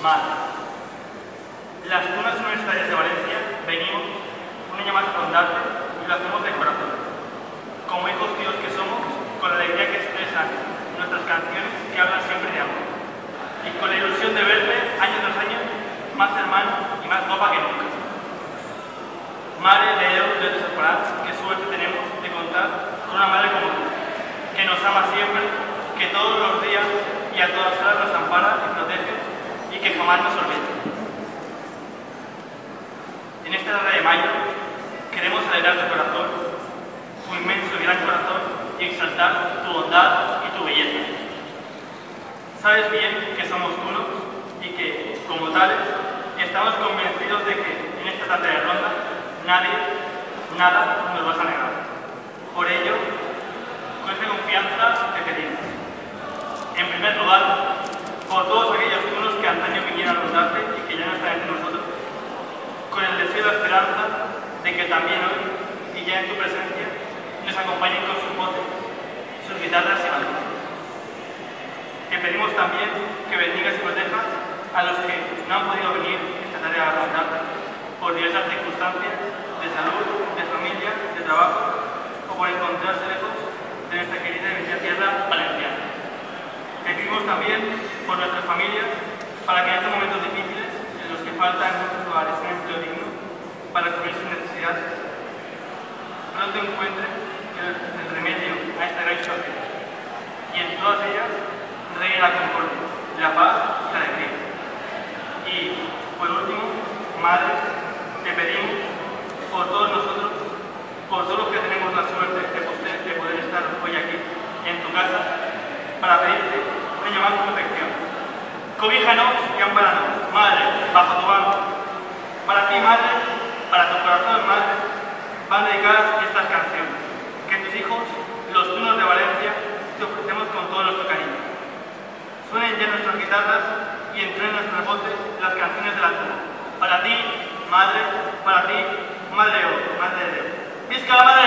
Madre. Las tunas universitarias de Valencia venimos un año más a contarte y lo hacemos de corazón. Como hijos tíos que somos, con la alegría que expresan nuestras canciones que hablan siempre de amor. Y con la ilusión de verte año tras año más hermano y más guapa que nunca. Madre de Déu de Desaforats, qué suerte tenemos de contar con una madre como tú, que nos ama siempre, que todos los días y a todas horas nos ampara y protege y que jamás nos olvida. En esta tarde de mayo queremos alegrar tu corazón, tu inmenso y gran corazón y exaltar tu bondad y tu belleza. Sabes bien que somos unos y que, como tales, estamos convencidos de que en esta tarde de ronda nadie, nada nos vas a negar. Por ello, con esta confianza te pedimos, en primer lugar, por todos aquellos unos que antaño vinieron a rondarte y que ya no están entre nosotros, con el deseo y la esperanza de que también hoy, y ya en tu presencia, nos acompañen con sus voces, sus guitarras y bandas. Te pedimos también que bendigas y protejas a los que no han podido venir esta tarde a rondarte por diversas circunstancias de salud, de familia, de trabajo o por encontrarse lejos de nuestra querida y bella tierra valenciana. Te pedimos también por nuestras familias para que en estos momentos difíciles en los que faltan en muchos lugares un empleo digno para cubrir sus necesidades, pronto encuentren el remedio a esta gran situación y en todas ellas reine la concordia, la paz y la alegría. Y, por último, Madre, te pedimos por todos nosotros, por todos los que tenemos la suerte de poder estar hoy aquí, en tu casa, para pedirte un año más de protección. Cobíjanos y amparanos, Madre, bajo tu mano. Para ti, Madre, para tu corazón, Madre, van dedicadas estas canciones, que tus hijos, los tunos de Valencia, te ofrecemos con todo nuestro cariño. Suenen ya nuestras guitarras y entren nuestras voces las canciones de la tuna. Para ti, Madre, Madre de Dios. ¡Visca la Madre!